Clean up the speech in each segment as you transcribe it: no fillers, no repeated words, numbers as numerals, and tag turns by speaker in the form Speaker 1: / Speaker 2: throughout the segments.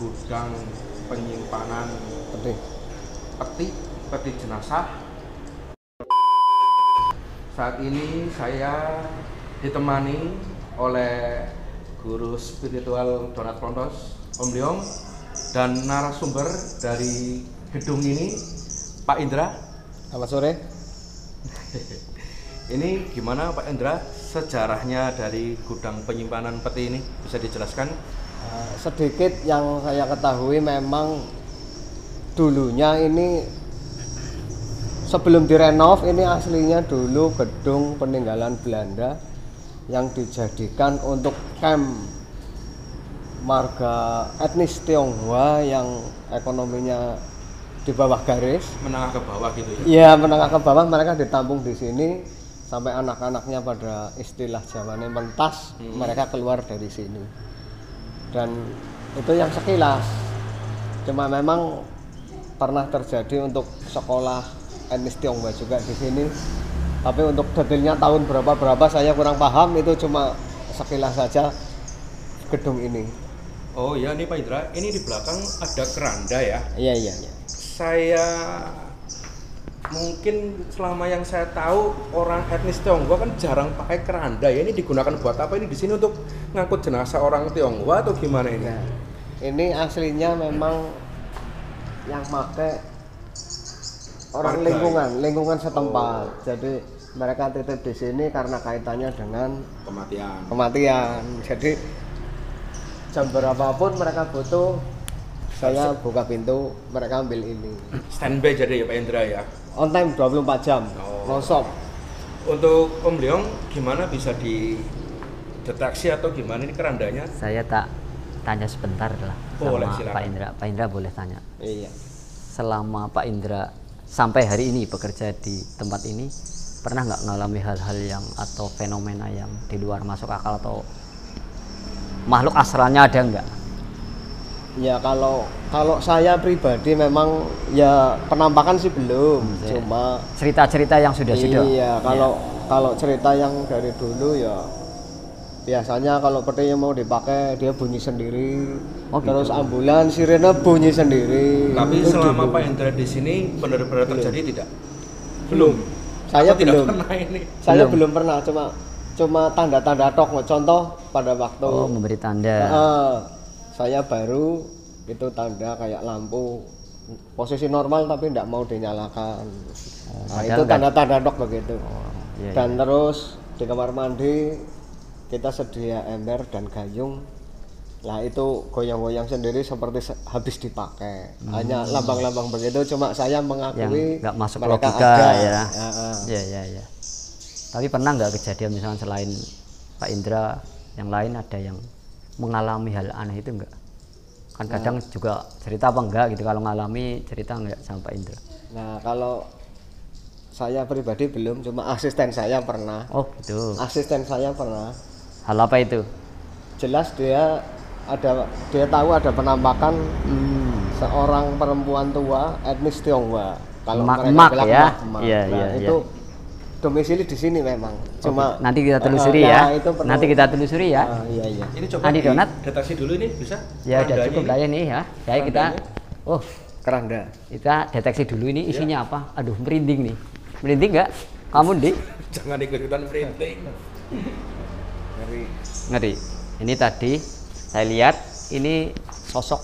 Speaker 1: gudang penyimpanan peti jenazah. Saat ini saya ditemani oleh guru spiritual Donat Pontos, Om Leong, dan narasumber dari gedung ini, Pak Indra.
Speaker 2: Selamat sore.
Speaker 1: Ini gimana Pak Indra sejarahnya dari gudang penyimpanan peti ini, bisa dijelaskan?
Speaker 2: Sedikit yang saya ketahui, memang dulunya ini sebelum direnov, ini aslinya dulu gedung peninggalan Belanda yang dijadikan untuk camp marga etnis Tionghoa yang ekonominya di bawah garis,
Speaker 1: menengah ke bawah gitu ya?
Speaker 2: Iya, menengah ke bawah. Mereka ditampung di sini sampai anak-anaknya pada istilah zamannya mentas, mereka keluar dari sini. Dan itu yang sekilas. Cuma memang pernah terjadi untuk sekolah etnis Tionghoa juga di sini. Tapi untuk detailnya tahun berapa saya kurang paham, itu cuma sekilas saja gedung ini.
Speaker 1: Oh ya, ini Pak Indra, ini di belakang ada keranda ya?
Speaker 2: Iya.
Speaker 1: Saya mungkin selama yang saya tahu orang etnis Tionghoa kan jarang pakai keranda ya. Ini digunakan buat apa? Ini di sini untuk ngangkut jenazah orang Tionghoa atau gimana ini?
Speaker 2: Nah, ini aslinya memang yang pakai orang lingkungan setempat. Jadi mereka titip di sini karena kaitannya dengan kematian. Jadi jam berapapun mereka butuh, saya buka pintu, mereka ambil ini.
Speaker 1: Standby jadi ya Pak Indra ya?
Speaker 2: On time 24 jam, non-stop.
Speaker 1: Untuk Om Leong, gimana bisa dideteksi atau gimana ini kerandanya?
Speaker 3: Saya tak tanya sebentar lah
Speaker 1: boleh,
Speaker 3: sama
Speaker 1: silakan.
Speaker 3: Pak Indra. Pak Indra boleh tanya.
Speaker 2: Iya.
Speaker 3: Selama Pak Indra sampai hari ini bekerja di tempat ini, pernah nggak mengalami hal-hal yang atau fenomena yang di luar masuk akal atau makhluk astralnya ada nggak?
Speaker 2: Ya kalau saya pribadi memang ya penampakan sih belum, cuma
Speaker 3: cerita-cerita yang sudah.
Speaker 2: Iya, kalau cerita yang dari dulu ya biasanya kalau petinya mau dipakai dia bunyi sendiri. Terus
Speaker 3: gitu.
Speaker 2: ambulans sirene bunyi sendiri.
Speaker 1: Tapi selama Pak Indra di sini benar-benar terjadi tidak? Belum.
Speaker 2: Saya
Speaker 1: Atau
Speaker 2: belum.
Speaker 1: Tidak pernah ini.
Speaker 2: Saya belum pernah, cuma tanda-tanda tok. Contoh pada waktu
Speaker 3: memberi tanda.
Speaker 2: Saya baru itu tanda kayak lampu posisi normal tapi tidak mau dinyalakan. Nah, itu tanda-tanda tok begitu.
Speaker 3: Iya.
Speaker 2: Dan terus di kamar mandi kita sedia ember dan gayung. Lah itu goyang-goyang sendiri seperti habis dipakai. Hanya lambang-lambang begitu, cuma saya mengakui
Speaker 3: nggak masuk
Speaker 2: mereka
Speaker 3: logika
Speaker 2: ada.
Speaker 3: ya.
Speaker 2: Iya.
Speaker 3: Tapi pernah nggak kejadian misalnya selain Pak Indra yang lain ada yang mengalami hal aneh itu enggak? Kan kadang juga cerita apa enggak gitu, kalau ngalami cerita enggak sama Pak Indra?
Speaker 2: Nah, kalau saya pribadi belum, cuma asisten saya pernah.
Speaker 3: Oh gitu.
Speaker 2: Asisten saya pernah.
Speaker 3: Hal apa itu?
Speaker 2: Jelas dia tahu ada penampakan seorang perempuan tua etnis Tionghoa. Kalau mereka bilang
Speaker 3: ya.
Speaker 2: emak.
Speaker 3: Iya,
Speaker 2: itu domisili di sini memang. Cuma
Speaker 3: nanti kita telusuri ya.
Speaker 2: Itu
Speaker 3: Nanti kita telusuri ya.
Speaker 2: Iya.
Speaker 1: Ini coba
Speaker 3: Donat.
Speaker 1: deteksi dulu ini bisa?
Speaker 3: Ya udah cukup lah ini ya. Jadi kita
Speaker 2: keranda.
Speaker 3: Kita deteksi dulu ini isinya apa. Aduh, merinding nih. Merinding enggak? Kamu, Dik?
Speaker 1: Jangan ikut-ikutan merinding.
Speaker 3: Ngeri. Ini tadi saya lihat ini sosok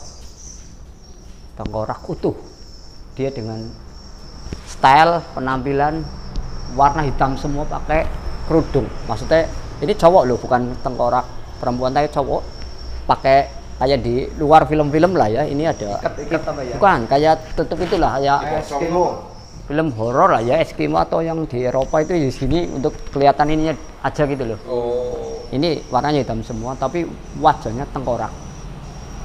Speaker 3: tengkorak utuh. Dia dengan style penampilan warna hitam semua, pakai kerudung. Maksudnya ini cowok loh, bukan tengkorak perempuan, tapi cowok pakai kayak di luar film-film lah ya. Ini ada
Speaker 2: Ikat apa ya?
Speaker 3: bukan kayak tutup itulah ya,
Speaker 2: Eskimo.
Speaker 3: film horor lah ya, Eskimo atau yang di Eropa itu di sini untuk kelihatan ininya aja gitu loh. Ini warnanya hitam semua tapi wajahnya tengkorak.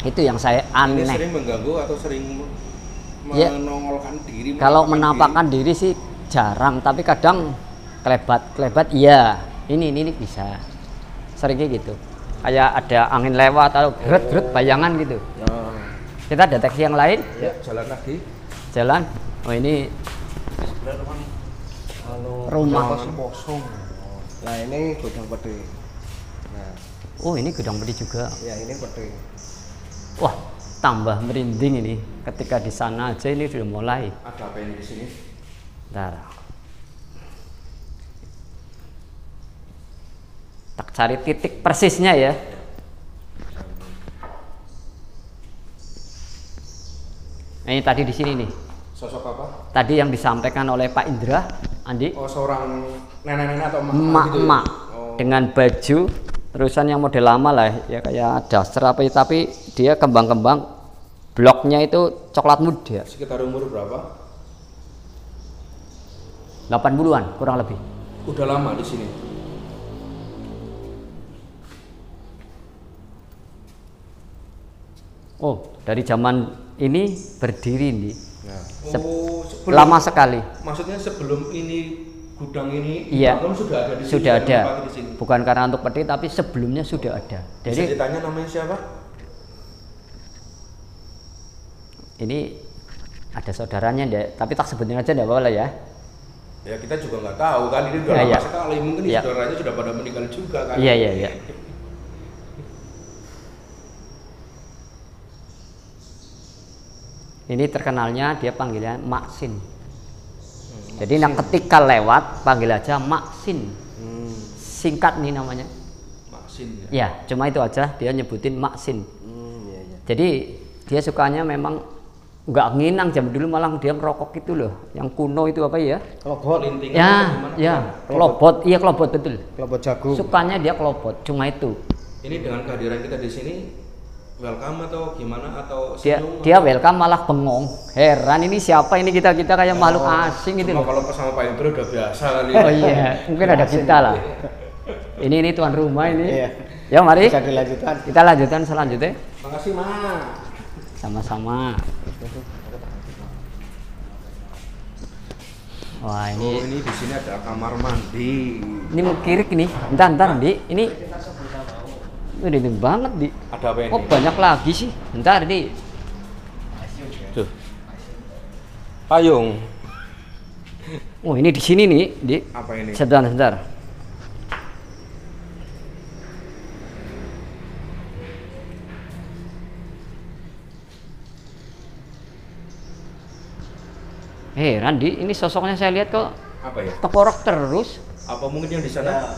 Speaker 3: Itu yang saya aneh.
Speaker 1: Ini sering mengganggu atau sering menongolkan diri?
Speaker 3: Kalau menampakkan diri sih jarang, tapi kadang kelebat iya. Ini bisa seringnya gitu, kayak ada angin lewat atau geret bayangan gitu. Kita deteksi yang lain.
Speaker 1: Jalan lagi.
Speaker 3: Oh ini rumah
Speaker 2: kosong. Nah ini gudang peti.
Speaker 3: Oh ini gudang peti juga.
Speaker 2: Ya ini peti.
Speaker 3: Wah, tambah merinding ini. Ketika di sana aja ini sudah mulai.
Speaker 1: Ada apa ini di sini?
Speaker 3: Bentar. Tak cari titik persisnya ya. Nah, ini tadi di sini nih.
Speaker 1: Sosok apa?
Speaker 3: Tadi yang disampaikan oleh Pak Indra, Andi.
Speaker 1: Oh, seorang nenek-nenek atau
Speaker 3: Emak-emak
Speaker 1: gitu ya? Oh.
Speaker 3: dengan baju terusan yang model lama lah ya, kayak daster apa itu, tapi dia kembang-kembang bloknya itu coklat muda.
Speaker 1: Sekitar umur berapa?
Speaker 3: 80-an kurang lebih.
Speaker 1: Udah lama di sini.
Speaker 3: Oh, dari zaman ini berdiri nih.
Speaker 1: Nah.
Speaker 3: Lama sekali.
Speaker 1: Maksudnya sebelum ini gudang ini
Speaker 3: Iya.
Speaker 1: dibangun sudah ada di sini.
Speaker 3: Sudah
Speaker 1: dan
Speaker 3: ada.
Speaker 1: menempati di sini.
Speaker 3: Bukan karena untuk peti, tapi sebelumnya sudah ada.
Speaker 1: Bisa
Speaker 3: Jadi
Speaker 1: ditanya namanya siapa?
Speaker 3: ini ada saudaranya deh, tapi tak sebutin aja enggak apa-apa lah ya.
Speaker 1: Ya kita juga nggak tahu kan, ini udah
Speaker 3: Ya,
Speaker 1: lama
Speaker 3: ya.
Speaker 1: sekali. Mungkin
Speaker 3: Ya.
Speaker 1: saudaranya sudah pada meninggal juga kan.
Speaker 3: Iya, iya, iya. Ini terkenalnya dia panggilan Maksin. Jadi yang ketika lewat panggil aja Maksin. Singkat nih namanya.
Speaker 1: Maksin ya.
Speaker 3: Ya, cuma itu aja dia nyebutin Maksin.
Speaker 2: Iya, iya.
Speaker 3: Jadi dia sukanya memang nggak nginang, zaman dulu malah dia ngerokok itu loh, yang kuno itu apa ya?
Speaker 2: Kelobot,
Speaker 1: Lintingan
Speaker 3: Ya,
Speaker 1: atau gimana?
Speaker 3: ya, kelobot, iya kelobot betul.
Speaker 2: kelobot jagung.
Speaker 3: Sukanya dia kelobot, cuma itu.
Speaker 1: Ini dengan kehadiran kita di sini welcome atau gimana atau
Speaker 3: Dia
Speaker 1: senyum
Speaker 3: dia
Speaker 1: atau-
Speaker 3: welcome malah bengong. Heran ini siapa ini kita kayak makhluk asing gitu
Speaker 1: Cuma
Speaker 3: loh.
Speaker 1: kalau sama Pak Indro udah biasa kali.
Speaker 3: Oh iya, mungkin ada kita lah. Ini tuan rumah ini.
Speaker 2: Iya.
Speaker 3: Ya mari
Speaker 2: Bisa dilanjutkan.
Speaker 3: kita lanjutkan selanjutnya.
Speaker 1: Makasih, Ma.
Speaker 3: Sama-sama. Wah
Speaker 1: Oh,
Speaker 3: ini
Speaker 1: ini di sini ada kamar mandi.
Speaker 3: mengkirik nih. Bentar di ini. Ini banget di.
Speaker 1: Ada apa ini?
Speaker 3: Oh banyak lagi sih. Bentar di.
Speaker 1: Tuh. Payung.
Speaker 3: Oh ini di sini nih di.
Speaker 1: Apa ini?
Speaker 3: Sebentar. Randi, ini sosoknya saya lihat kok
Speaker 1: Apa ya?
Speaker 3: tengkorak terus.
Speaker 1: Apa mungkin yang di sana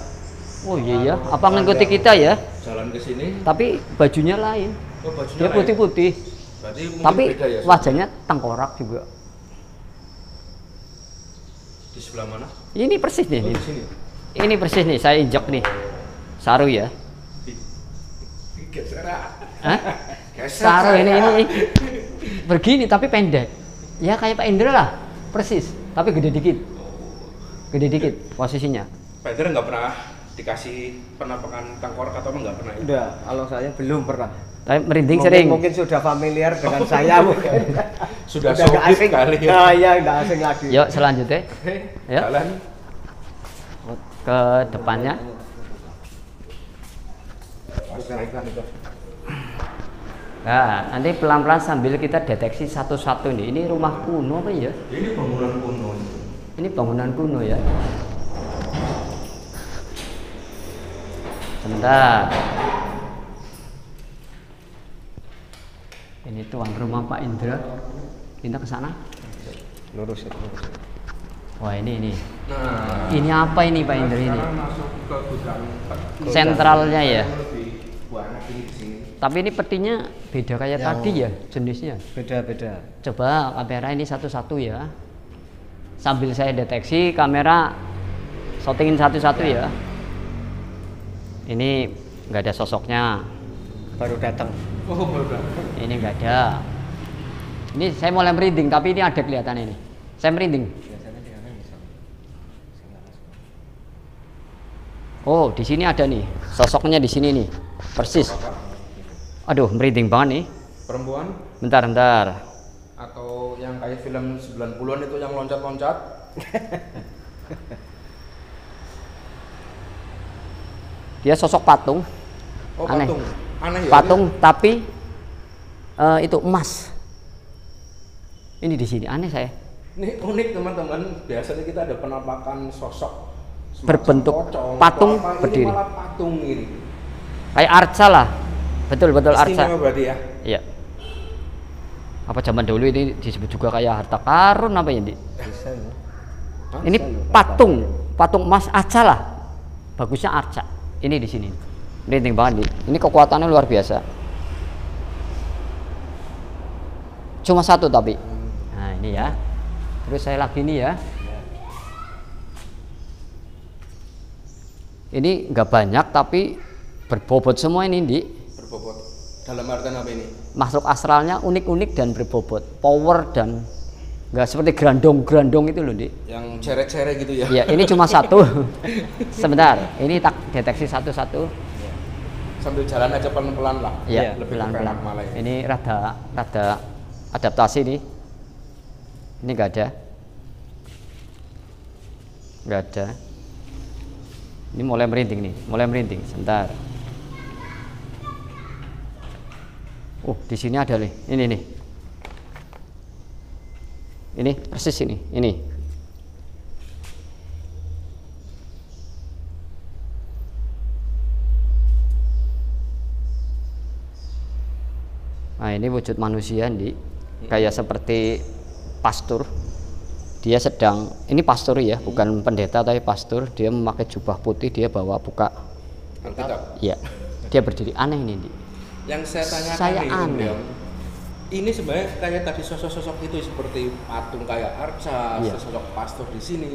Speaker 3: Oh iya ya, apa ngikuti kita ya?
Speaker 1: jalan ke sini?
Speaker 3: Tapi bajunya lain.
Speaker 1: Oh, bajunya
Speaker 3: Dia
Speaker 1: lain.
Speaker 3: putih-putih.
Speaker 1: Berarti mungkin
Speaker 3: Tapi
Speaker 1: beda ya.
Speaker 3: wajahnya tengkorak juga.
Speaker 1: Di sebelah mana?
Speaker 3: Ini persis nih.
Speaker 1: Oh,
Speaker 3: Nih.
Speaker 1: di sini.
Speaker 3: Ini persis nih, saya injak nih. Saru ya.
Speaker 1: Geser.
Speaker 3: Hah?
Speaker 1: Geser.
Speaker 3: Saru ini begini tapi pendek. Ya kayak Pak Indra lah, persis. Tapi gede dikit. Gede dikit posisinya.
Speaker 1: Pak Indro nggak pernah dikasih penampakan tengkorak atau nggak pernah?
Speaker 2: Udah, kalau saya belum pernah.
Speaker 3: Tapi merinding
Speaker 2: Mungkin,
Speaker 3: sering.
Speaker 2: mungkin sudah familiar dengan saya mungkin.
Speaker 1: Sudah
Speaker 2: nggak
Speaker 1: sobib
Speaker 2: asing
Speaker 1: kali ya.
Speaker 2: Nah, iya, nggak asing lagi.
Speaker 3: Yuk selanjutnya Ya.
Speaker 1: Jalan.
Speaker 3: ke depannya. Nah, nanti pelan-pelan sambil kita deteksi satu-satu nih. Ini rumah kuno apa ya?
Speaker 1: Ini bangunan kuno.
Speaker 3: Ini bangunan kuno ya. Sebentar. Ini tuan rumah Pak Indra. Kita ke sana.
Speaker 2: Lurus itu.
Speaker 3: Wah ini.
Speaker 1: Nah,
Speaker 3: Ini apa ini Pak Indra ini?
Speaker 1: sekarang masuk ke gudang.
Speaker 3: Sentralnya ya.
Speaker 1: Lebih banyak ini di sini.
Speaker 3: Tapi ini petinya beda kayak tadi ya jenisnya.
Speaker 2: Beda-beda.
Speaker 3: Coba kamera ini satu-satu ya. Sambil saya deteksi kamera shootingin satu-satu ya. Ini nggak ada sosoknya.
Speaker 2: Baru datang.
Speaker 1: Oh, baru.
Speaker 3: Ini nggak ada. Ini saya mulai merinding tapi ini ada kelihatan ini. Saya merinding. Oh di sini ada nih sosoknya di sini nih persis. Aduh merinding banget nih.
Speaker 1: Perempuan
Speaker 3: Bentar.
Speaker 1: atau yang kayak film 90-an itu yang loncat-loncat?
Speaker 3: Dia sosok patung.
Speaker 1: Oh,
Speaker 3: Aneh.
Speaker 1: patung. Aneh ya.
Speaker 3: Patung tapi itu emas. Ini di sini aneh saya.
Speaker 1: Ini unik teman-teman. Biasanya kita ada penampakan sosok semacam
Speaker 3: Berbentuk
Speaker 1: pocong
Speaker 3: patung
Speaker 1: atau apa.
Speaker 3: berdiri.
Speaker 1: Ini malah patung ini.
Speaker 3: Kayak arca lah. Betul arca.
Speaker 1: Istimewa berarti ya.
Speaker 3: Iya. Apa zaman dulu ini disebut juga kayak harta karun apa ya, Di?
Speaker 2: Bisa ya.
Speaker 3: Ini patung emas arca lah. Bagusnya arca. Ini di sini. Merinding banget, Di. Ini kekuatannya luar biasa. Cuma satu tapi. Nah, ini ya. Terus saya lagi nih ya. Ini nggak banyak tapi berbobot semua ini, Di.
Speaker 1: Berbobot. Dalam artian apa ini?
Speaker 3: Makhluk astralnya unik-unik dan berbobot. Power dan nggak seperti grandong-grandong itu loh, Di.
Speaker 1: Yang cere-cere gitu ya?
Speaker 3: Ya, ini cuma satu. Sebentar, ini tak deteksi satu-satu.
Speaker 1: Sambil jalan aja pelan-pelan lah.
Speaker 3: Ya,
Speaker 1: lebih
Speaker 3: pelan-pelan.
Speaker 1: enak malah ya.
Speaker 3: Ini rada adaptasi nih. Ini nggak ada. Nggak ada. Ini mulai merinding nih, mulai merinding. Sebentar. Oh, di sini ada nih. Ini nih. Ini persis ini. Ini. Nah, ini wujud manusia, Di. Kayak seperti pastor. Dia sedang, ini pastor ya, bukan pendeta tapi pastor. Dia memakai jubah putih, dia bawa buka.
Speaker 1: Alkitab.
Speaker 3: Ya, dia berdiri aneh ini, Di.
Speaker 1: Yang saya tanyakan
Speaker 3: Saya
Speaker 1: nih,
Speaker 3: aneh.
Speaker 1: Bang, ini sebenarnya kayak tadi sosok-sosok itu seperti patung kayak arca,
Speaker 3: Iya.
Speaker 1: sosok pastor di sini.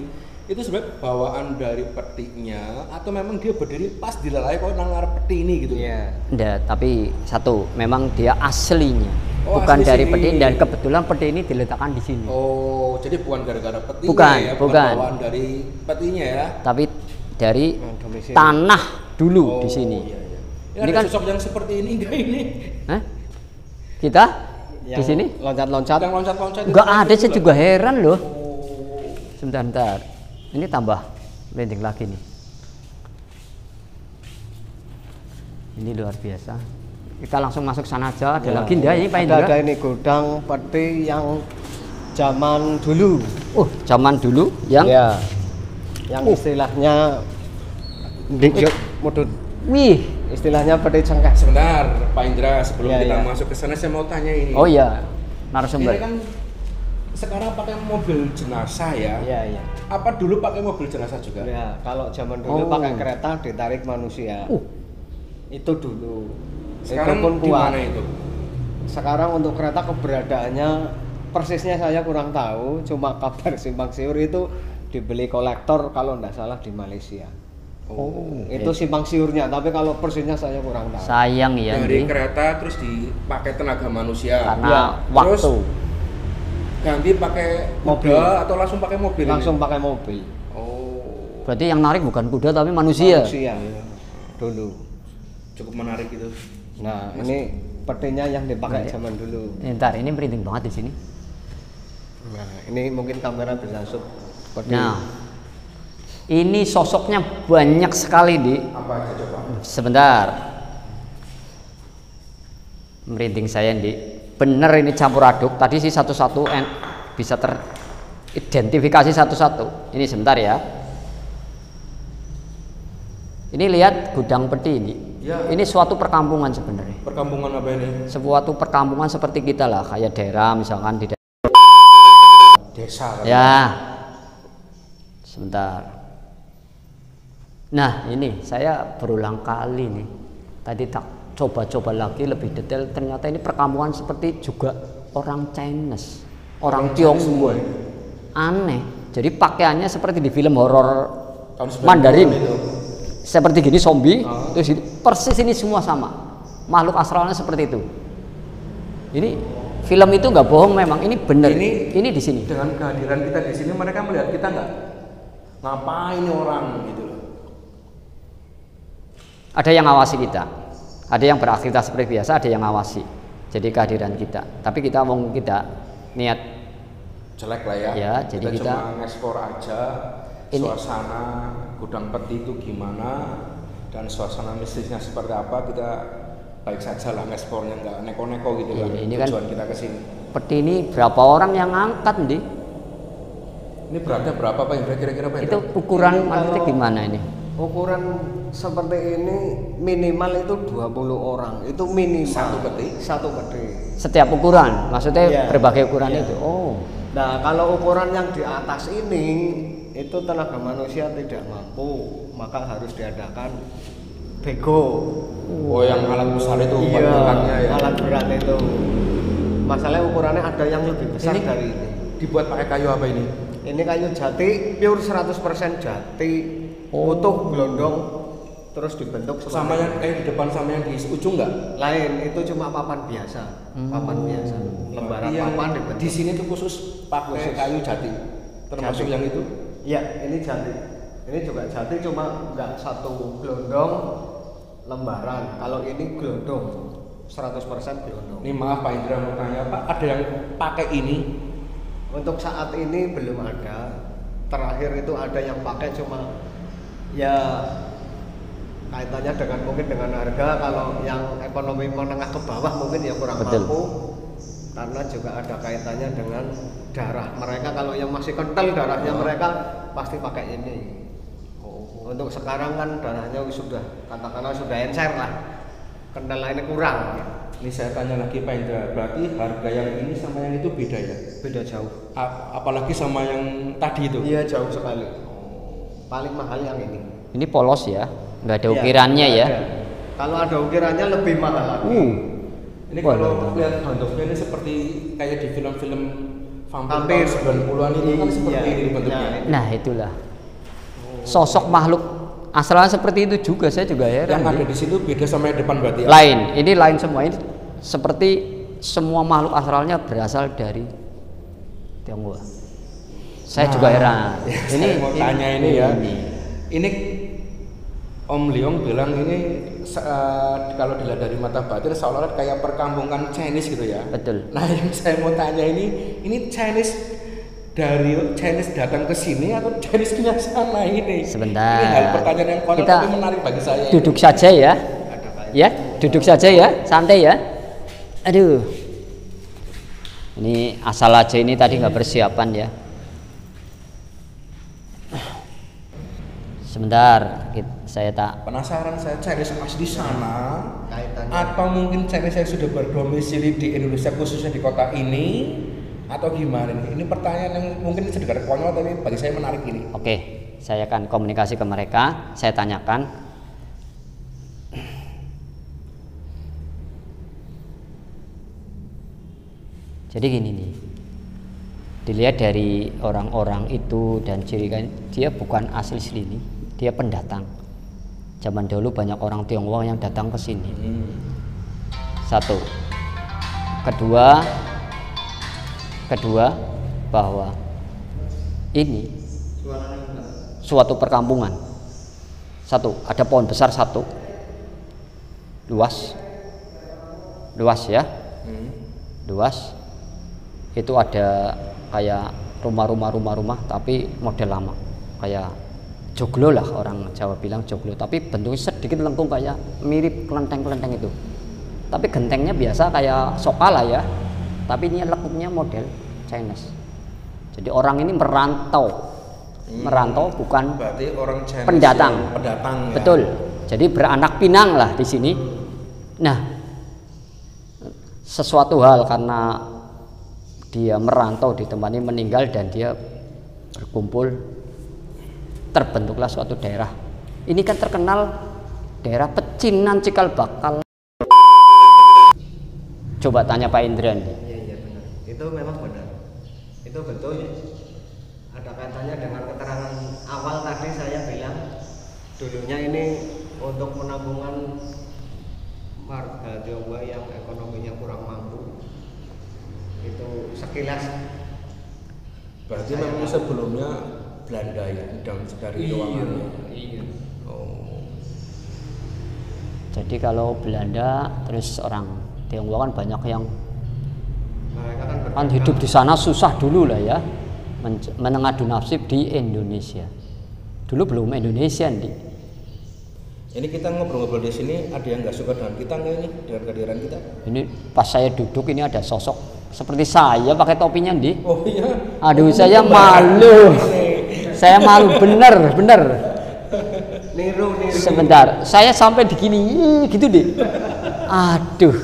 Speaker 1: Itu sebenarnya bawaan dari petinya atau memang dia berdiri pas di lalai kok nang ngarep peti ini gitu.
Speaker 2: Iya.
Speaker 3: Enggak, tapi satu, memang dia aslinya,
Speaker 1: Oh,
Speaker 3: bukan
Speaker 1: asli
Speaker 3: dari
Speaker 1: sini.
Speaker 3: peti, dan kebetulan peti ini diletakkan di sini.
Speaker 1: Oh, jadi bukan gara-gara petinya
Speaker 3: Bukan,
Speaker 1: ya,
Speaker 3: bukan.
Speaker 1: bawaan dari petinya ya.
Speaker 3: Tapi dari
Speaker 2: Domisili.
Speaker 3: tanah dulu
Speaker 1: Oh,
Speaker 3: di sini.
Speaker 1: Iya, iya. Ya,
Speaker 3: Ini
Speaker 1: ada
Speaker 3: kan-
Speaker 1: sosok yang seperti ini enggak ini?
Speaker 3: Hah? Kita di
Speaker 2: Yang
Speaker 3: sini
Speaker 2: loncat-loncat.
Speaker 1: Yang loncat-loncat itu
Speaker 3: nggak
Speaker 1: kan
Speaker 3: ada,
Speaker 1: itu
Speaker 3: saya
Speaker 1: lah.
Speaker 3: juga heran loh.
Speaker 1: Oh.
Speaker 3: Sebentar, ini tambah merinding lagi nih. Ini luar biasa. Kita langsung masuk sana aja. Ada lagi enggak ini Pak Indra?
Speaker 2: Ada ini gudang peti yang zaman dulu.
Speaker 3: Zaman dulu yang
Speaker 2: Ya. Yang istilahnya mudut.
Speaker 3: wih.
Speaker 2: Istilahnya peti cengkeh.
Speaker 1: Sebentar, Pak Indra, sebelum
Speaker 2: Iya,
Speaker 1: kita
Speaker 2: iya.
Speaker 1: masuk ke sana saya mau tanya ini.
Speaker 3: Oh iya,
Speaker 1: Ini
Speaker 3: narasumber.
Speaker 1: kan sekarang pakai mobil jenazah ya.
Speaker 2: Iya, iya.
Speaker 1: Apa dulu pakai mobil jenazah juga?
Speaker 2: Ya, kalau zaman dulu
Speaker 3: Oh.
Speaker 2: pakai kereta ditarik manusia. Itu dulu.
Speaker 1: Sekarang
Speaker 2: itu pun
Speaker 1: di
Speaker 2: kuat.
Speaker 1: mana itu?
Speaker 2: Sekarang untuk kereta keberadaannya persisnya saya kurang tahu, cuma kabar simpang siur itu dibeli kolektor kalau tidak salah di Malaysia.
Speaker 3: Oh,
Speaker 2: Itu simpang siurnya, tapi kalau persisnya saya kurang tahu.
Speaker 3: sayang ya
Speaker 1: Dari
Speaker 3: Ndi.
Speaker 1: kereta terus dipakai tenaga manusia.
Speaker 3: Karena
Speaker 2: Ya,
Speaker 3: waktu.
Speaker 1: terus ganti pakai
Speaker 2: Mobil.
Speaker 1: kuda atau langsung pakai mobil? ini?
Speaker 2: Langsung pakai mobil.
Speaker 1: Oh,
Speaker 3: Berarti yang narik bukan kuda tapi manusia.
Speaker 2: Manusia dulu.
Speaker 1: cukup menarik itu.
Speaker 2: Nah, ini petinya yang dipakai zaman dulu.
Speaker 3: Ntar ini merinding banget di sini.
Speaker 2: Nah, ini mungkin kamera bisa shoot peti.
Speaker 3: Nah, ini sosoknya banyak sekali di.
Speaker 1: Apa aja coba?
Speaker 3: Sebentar. Merinding saya di. Bener ini campur aduk. Tadi sih satu-satu bisa teridentifikasi satu-satu. Ini sebentar ya. Ini lihat gudang peti ini.
Speaker 1: Ya.
Speaker 3: Ini suatu perkampungan sebenarnya.
Speaker 1: Perkampungan apa ini?
Speaker 3: Suatu perkampungan seperti kita lah, kayak daerah misalkan di
Speaker 1: Desa kan?
Speaker 3: ya. Sebentar. Nah, ini saya berulang kali nih. Tadi tak coba-coba lagi lebih detail, ternyata ini perkampungan seperti juga orang Chinese, orang Tionghoa. Aneh. Jadi pakaiannya seperti di film horor
Speaker 1: Tahun 90-an
Speaker 3: Mandarin.
Speaker 1: itu.
Speaker 3: Seperti gini zombie, terus ini persis ini semua sama. Makhluk astralnya seperti itu. Ini film itu nggak bohong memang, ini bener. Ini di sini.
Speaker 1: Dengan kehadiran kita di sini mereka melihat kita nggak? Ngapain ini orang gitu loh.
Speaker 3: Ada yang ngawasi kita, ada yang beraktivitas seperti biasa, ada yang ngawasi. Jadi kehadiran kita. Tapi kita mau kita niat
Speaker 1: Jelek lah ya.
Speaker 3: Ya, jadi kita
Speaker 1: cuma ngeksplor aja
Speaker 3: ini-
Speaker 1: suasana gudang peti itu gimana dan suasana mistisnya seperti apa, kita baik saja lah ngeksplornya, nggak neko-neko gitu
Speaker 3: Iya,
Speaker 1: kan.
Speaker 3: ini kan
Speaker 1: Tujuan kita ke sini.
Speaker 3: peti ini berapa orang yang ngangkat nih?
Speaker 1: Ini beratnya berapa Pak Indra kira-kira Pak Indra?
Speaker 3: Itu ukuran
Speaker 2: Ini
Speaker 3: maksudnya
Speaker 2: kalau-
Speaker 3: gimana ini?
Speaker 2: ukuran seperti ini minimal itu 20 orang. Itu minimal. Satu peti.
Speaker 3: Setiap ukuran, maksudnya
Speaker 2: Iya.
Speaker 3: berbagai ukuran
Speaker 2: Iya.
Speaker 3: itu. Oh.
Speaker 2: Nah, kalau ukuran yang di atas ini itu tenaga manusia tidak mampu, maka harus diadakan bego.
Speaker 1: Oh, yang alat besar itu buat ngangkatnya ya.
Speaker 2: Alat berat itu. Masalahnya ukurannya ada yang lebih besar
Speaker 1: Ini
Speaker 2: dari ini.
Speaker 1: dibuat pakai kayu apa ini?
Speaker 2: Ini kayu jati, pure 100% jati, utuh gelondong, terus dibentuk
Speaker 1: Sama yang kayak di depan sama yang di ujung nggak?
Speaker 2: lain. Itu cuma papan biasa, papan biasa, lembaran
Speaker 1: Yang
Speaker 2: papan dibentuk.
Speaker 1: di sini tuh khusus pakai
Speaker 2: Khusus.
Speaker 1: kayu jati. Termasuk
Speaker 2: Jati.
Speaker 1: yang itu?
Speaker 2: Ya, ini jati. Ini juga jati, cuma nggak satu gelondong lembaran. Kalau ini gelondong, 100% gelondong.
Speaker 1: Ini maaf Pak Indra mau tanya Pak, ada yang pakai ini?
Speaker 2: Untuk saat ini belum ada. Terakhir itu ada yang pakai, cuma ya kaitannya dengan mungkin dengan harga. Kalau yang ekonomi menengah ke bawah mungkin ya kurang
Speaker 3: Betul.
Speaker 2: mampu, karena juga ada kaitannya dengan darah mereka. Kalau yang masih kental darahnya mereka pasti pakai ini. Untuk sekarang kan darahnya sudah katakanlah sudah encer lah, kental lainnya kurang.
Speaker 1: Ini saya tanya lagi Pak Indra, berarti harga yang ini sama yang itu beda ya?
Speaker 2: Beda jauh.
Speaker 1: Apalagi sama yang tadi itu?
Speaker 2: Iya, jauh sekali. Paling mahal yang ini.
Speaker 3: Ini polos ya, nggak ada
Speaker 2: Iya,
Speaker 3: ukirannya
Speaker 2: nggak
Speaker 3: ya.
Speaker 2: ada. Kalau ada ukirannya lebih mahal lagi.
Speaker 1: Ini
Speaker 3: Wah,
Speaker 1: kalau
Speaker 3: benar.
Speaker 1: lihat bentuknya ini seperti kayak di film-film vampir
Speaker 2: Hampir.
Speaker 1: tahun 90-an itu kan seperti
Speaker 2: Iya,
Speaker 1: ini bentuknya.
Speaker 2: nah,
Speaker 3: Nah itulah sosok makhluk asalnya seperti itu juga, saya juga heran.
Speaker 1: Yang ada
Speaker 3: nih.
Speaker 1: di situ beda sama yang depan berarti ya?
Speaker 3: Lain, ini lain semua, ini seperti semua makhluk asalnya berasal dari Tionghoa. Saya juga heran.
Speaker 1: Saya mau tanya ini ya. Ini Om Leong bilang ini kalau dilihat dari mata batin seolah-olah kayak perkampungan Chinese gitu ya.
Speaker 3: Betul.
Speaker 1: Nah yang saya mau tanya ini Chinese dari Chinese datang ke sini atau Chinese punya sana ini?
Speaker 3: Sebentar.
Speaker 1: Ini hal pertanyaan yang konyol
Speaker 3: Kita
Speaker 1: tapi menarik bagi saya.
Speaker 3: Duduk saja ya.
Speaker 2: Ada kayak
Speaker 3: Ya, duduk saja ya, santai ya. Aduh. Ini asal aja ini tadi nggak persiapan ya. Sebentar, saya tak.
Speaker 1: Penasaran saya Chinese asli sana
Speaker 2: kaitannya.
Speaker 1: atau mungkin Chinese yang sudah berdomisili di Indonesia khususnya di kota ini atau gimana nih? Ini pertanyaan yang mungkin sedikit konyol tapi bagi saya menarik ini.
Speaker 3: Oke, saya akan komunikasi ke mereka. Saya tanyakan. Jadi gini nih, dilihat dari orang-orang itu dan ciri kan dia bukan asli sini, dia pendatang. Zaman dulu banyak orang Tionghoa yang datang ke sini. Satu, kedua bahwa ini suatu perkampungan. Satu, ada pohon besar satu, luas ya, luas. Itu ada kayak rumah tapi model lama, kayak joglo lah, orang Jawa bilang joglo, tapi bentuknya sedikit lengkung kayak mirip kelenteng itu, tapi gentengnya biasa kayak sokala ya, tapi ini lekuknya model Chinese. Jadi orang ini merantau bukan
Speaker 1: Berarti orang Chinese
Speaker 3: pendatang.
Speaker 1: Ya?
Speaker 3: Betul. Jadi beranak pinang lah di sini. Nah, sesuatu hal karena dia merantau di tempat ini, meninggal dan dia berkumpul, terbentuklah suatu daerah. Ini kan terkenal daerah pecinan Cikal Bakal. Coba tanya Pak Indra nih.
Speaker 2: Iya benar. Itu memang benar. Itu betul. Ada kaitannya dengan keterangan awal tadi saya bilang dulunya ini untuk penampungan warga Tionghoa yang ekonominya kurang mampu. Itu sekilas.
Speaker 1: Berarti memang sebelumnya Belanda ya dari ruangannya.
Speaker 2: Iya.
Speaker 1: Oh.
Speaker 3: Jadi kalau Belanda terus orang Tionghoa kan banyak yang
Speaker 2: Mereka
Speaker 3: kan hidup di sana susah dulu lah ya, menengadu nasib di Indonesia. Dulu belum Indonesia nih.
Speaker 1: Ini kita ngobrol-ngobrol di sini, ada yang nggak suka dengan kita nggak ini, dengan kehadiran kita?
Speaker 3: Ini pas saya duduk ini ada sosok seperti saya pakai topinya nih.
Speaker 1: Oh iya.
Speaker 3: Aduh,
Speaker 1: Oh,
Speaker 3: saya
Speaker 1: ini
Speaker 3: malu.
Speaker 1: Ini.
Speaker 3: Saya malu bener.
Speaker 2: Niru.
Speaker 3: Sebentar, saya sampai di gini gitu deh. Aduh,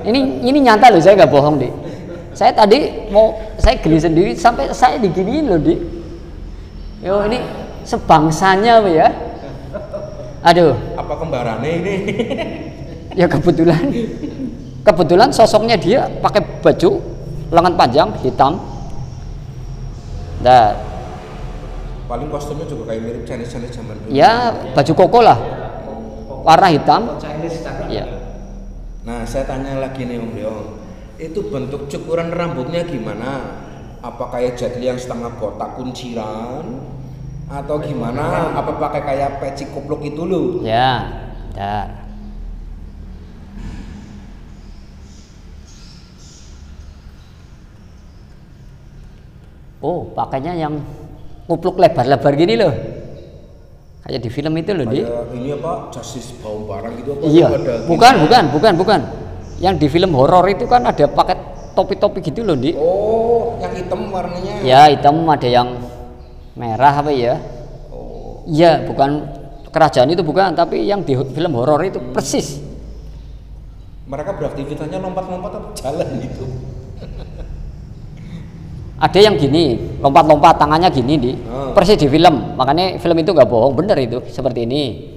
Speaker 3: ini nyata loh, saya nggak bohong deh. Saya tadi saya geli sendiri sampai saya diginiin loh deh. Yo ini sebangsanya apa ya? Aduh.
Speaker 1: Apa kembarannya ini?
Speaker 3: Ya kebetulan sosoknya dia pakai baju lengan panjang hitam. Nah,
Speaker 1: paling kostumnya juga kayak mirip Chinese zaman dulu.
Speaker 3: ya baju koko lah, warna hitam. Ya.
Speaker 1: Nah, saya tanya lagi nih Om Leong, itu bentuk cukuran rambutnya gimana? Apa kayak Jet Li yang setengah botak kunciran? Atau gimana? Apa pakai kayak peci kupluk itu loh?
Speaker 3: Ya, bentar. Oh, pakainya yang kupluk lebar-lebar gini loh. Kayak di film itu loh, Di.
Speaker 1: Kayak ini apa? Justice Baum barang gitu apa?
Speaker 3: Iya. Bukan. Yang di film horor itu kan ada pakai topi-topi gitu loh, Di.
Speaker 1: Oh, yang hitam warnanya.
Speaker 3: Ya, hitam, ada yang merah apa ya?
Speaker 1: Oh.
Speaker 3: Iya, bukan kerajaan itu bukan, tapi yang di film horor itu persis.
Speaker 1: Mereka beraktivitasnya lompat-lompat atau jalan gitu?
Speaker 3: Ada yang gini, lompat-lompat tangannya gini di, persis di film. Makanya film itu nggak bohong, bener itu seperti ini.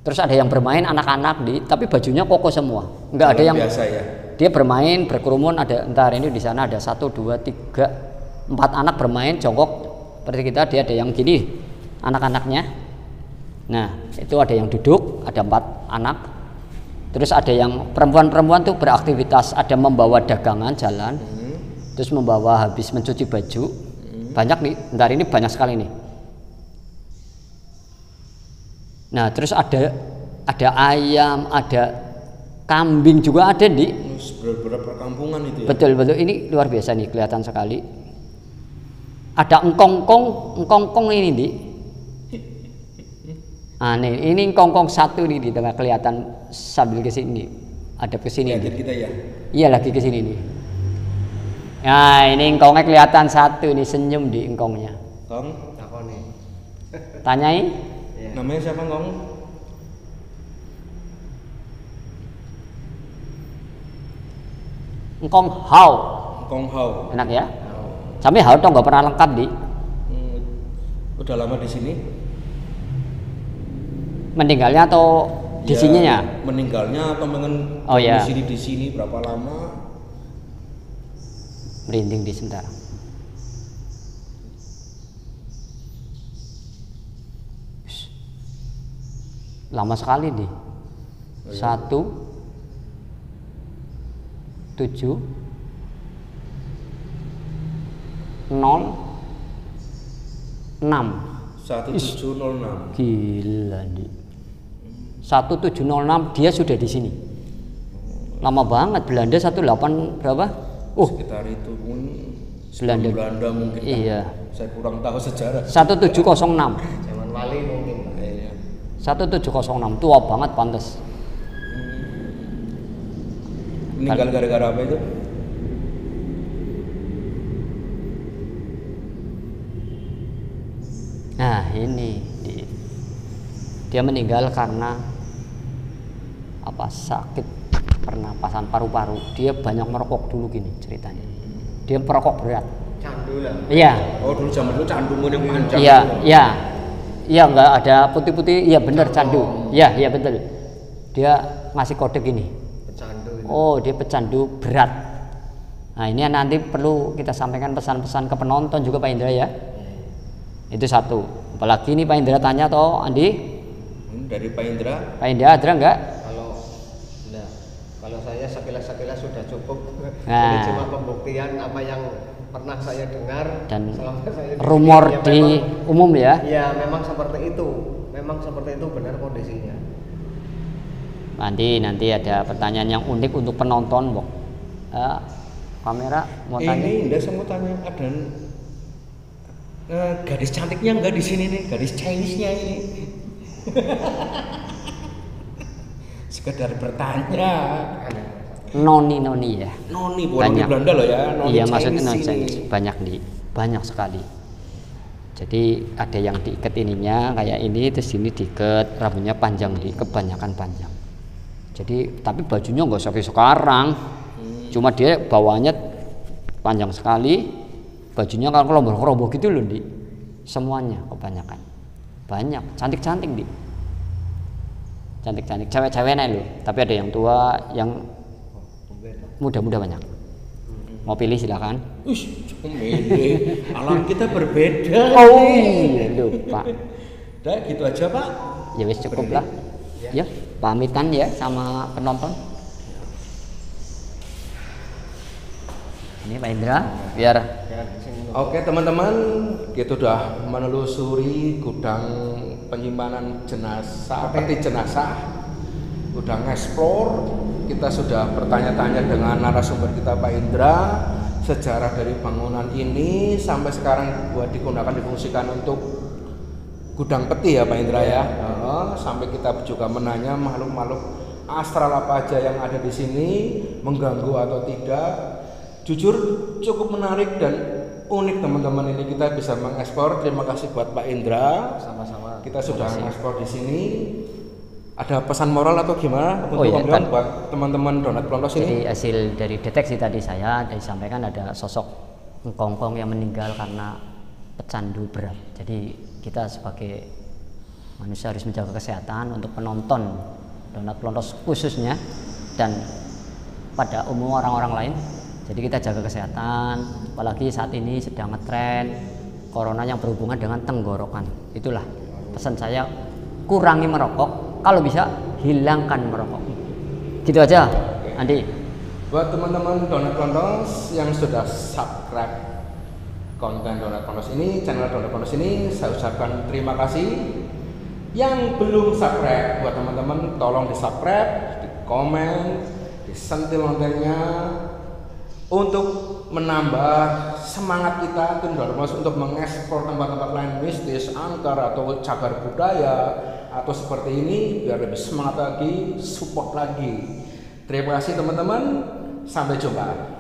Speaker 3: Terus ada yang bermain anak-anak di, tapi bajunya koko semua. Nggak ada yang
Speaker 1: biasa ya.
Speaker 3: Dia bermain berkerumun, ada entar ini di sana ada 1, 2, 3, 4 anak bermain jongkok seperti kita. Dia ada yang gini anak-anaknya. Nah itu ada yang duduk, ada 4 anak. Terus ada yang perempuan-perempuan tuh beraktivitas, ada membawa dagangan jalan. Terus membawa habis mencuci baju. Banyak nih, ntar ini banyak sekali nih. Nah terus ada ayam, ada kambing juga ada di.
Speaker 1: Bener-bener perkampungan itu ya.
Speaker 3: Betul, ini luar biasa nih, kelihatan sekali. Ada engkongkong ini di. Ah nih, ini engkongkong satu nih di tengah, kelihatan sambil ke sini. Ada ke sini.
Speaker 1: Lihat kita ya.
Speaker 3: Iya lagi ke sini nih. Nah ini engkongnya kelihatan satu nih, senyum di engkongnya.
Speaker 1: Kong,
Speaker 2: Apa nih?
Speaker 3: Tanyai.
Speaker 1: namanya siapa Kong?
Speaker 3: Engkong hao.
Speaker 1: Kong Hao.
Speaker 3: Enak ya? Sampai hao dong nggak pernah lengkap di.
Speaker 1: Udah lama di sini?
Speaker 3: Meninggalnya atau di
Speaker 1: Ya,
Speaker 3: sininya?
Speaker 1: meninggalnya atau
Speaker 3: Oh, ya.
Speaker 1: di sini berapa lama?
Speaker 3: Merinding di sebentar. Lama sekali nih. 1, 7, 0, 6.
Speaker 1: 1706.
Speaker 3: Gila nih. 1706 dia sudah di sini. Lama banget. Belanda 18 berapa?
Speaker 1: Sekitar itu pun
Speaker 3: Belanda.
Speaker 1: Belanda mungkin.
Speaker 3: Iya.
Speaker 1: Saya kurang tahu sejarah.
Speaker 3: 1706.
Speaker 2: Zaman wali mungkin.
Speaker 1: Iya.
Speaker 3: 1706 tua banget pantas.
Speaker 1: Meninggal gara-gara apa itu?
Speaker 3: Nah ini dia meninggal karena apa, sakit pernapasan paru-paru. Dia banyak merokok dulu gini ceritanya. Dia perokok berat.
Speaker 2: Candu lah.
Speaker 3: Iya.
Speaker 1: Oh dulu zaman dulu candu yang panjang.
Speaker 3: Iya nggak ada putih-putih. Iya bener candu. Iya betul. Dia ngasih kode gini.
Speaker 2: Pecandu.
Speaker 3: Oh dia pecandu berat. Nah ini nanti perlu kita sampaikan pesan-pesan ke penonton juga Pak Indra ya. Itu satu. Apalagi ini Pak Indra tanya toh Andi.
Speaker 1: Dari Pak Indra.
Speaker 3: Pak Indra ada nggak?
Speaker 2: Kalau saya sekilas sudah cukup.
Speaker 3: Nah.
Speaker 2: Ini cuma pembuktian apa yang pernah saya dengar
Speaker 3: Dan
Speaker 2: selama saya di
Speaker 3: rumor
Speaker 2: sini, ya
Speaker 3: di
Speaker 2: memang,
Speaker 3: umum ya.
Speaker 2: ya memang seperti itu. Memang seperti itu benar kondisinya.
Speaker 3: Nanti ada pertanyaan yang unik untuk penonton, Bok. Kamera mau tanya.
Speaker 1: Ini Indah saya mau tanya, ada gadis cantiknya enggak di sini nih, gadis Chinese-nya ini. Sekedar bertanya.
Speaker 3: Noni ya.
Speaker 1: Noni bukan di Belanda loh ya. Noni
Speaker 3: Iya
Speaker 1: Chinese
Speaker 3: maksudnya non
Speaker 1: ini.
Speaker 3: Chinese banyak sekali. Jadi ada yang diikat ininya kayak ini, terus ini diikat, rambutnya panjang, di kebanyakan panjang. Jadi tapi bajunya nggak sekarang, cuma dia bawahnya panjang sekali, bajunya kalau kelompok-kelompok gitu loh, Di. Semuanya kebanyakan banyak, cantik-cantik, Di. Cantik-cantik, cewek-cewek nih loh. Tapi ada yang tua, yang muda-muda banyak. Mau pilih silakan.
Speaker 1: Milih. Alam kita berbeda.
Speaker 3: Oh, iya, lupa.
Speaker 1: Udah gitu aja, Pak.
Speaker 3: Ya wis cukup lah. Ya, pamitan ya sama penonton. Ini Pak Indra, biar
Speaker 1: Oke teman-teman, kita sudah menelusuri gudang penyimpanan jenazah, peti jenazah, udah nge-explore, kita sudah bertanya-tanya dengan narasumber kita Pak Indra, sejarah dari bangunan ini sampai sekarang buat digunakan, difungsikan untuk gudang peti ya Pak Indra ya. Sampai kita juga menanya makhluk-makhluk astral apa aja yang ada di sini, mengganggu atau tidak. Jujur cukup menarik dan unik teman-teman, ini kita bisa mengekspor. Terima kasih buat Pak Indra.
Speaker 2: Sama-sama.
Speaker 1: Kita sudah mengekspor di sini. Ada pesan moral atau gimana untuk
Speaker 3: iya, kan,
Speaker 1: buat teman-teman Donat Plontos ini?
Speaker 3: Jadi hasil dari deteksi tadi saya disampaikan ada sosok engkongkong yang meninggal karena pecandu berat. Jadi kita sebagai manusia harus menjaga kesehatan untuk penonton Donat Plontos khususnya dan pada umum orang-orang lain. Jadi kita jaga kesehatan, apalagi saat ini sedang ngetren corona yang berhubungan dengan tenggorokan. Itulah pesan saya, kurangi merokok, kalau bisa hilangkan merokok. Gitu aja, Andi.
Speaker 1: Buat teman-teman Donat Plontos yang sudah subscribe konten Donat Plontos ini, channel Donat Plontos ini, saya ucapkan terima kasih. Yang belum subscribe, buat teman-teman tolong di subscribe, di komen, disentil loncengnya, untuk menambah semangat kita tim Donat Plontos untuk mengeksplor tempat-tempat lain mistis, angker atau cagar budaya atau seperti ini, biar lebih semangat lagi, support lagi. Terima kasih teman-teman, sampai jumpa.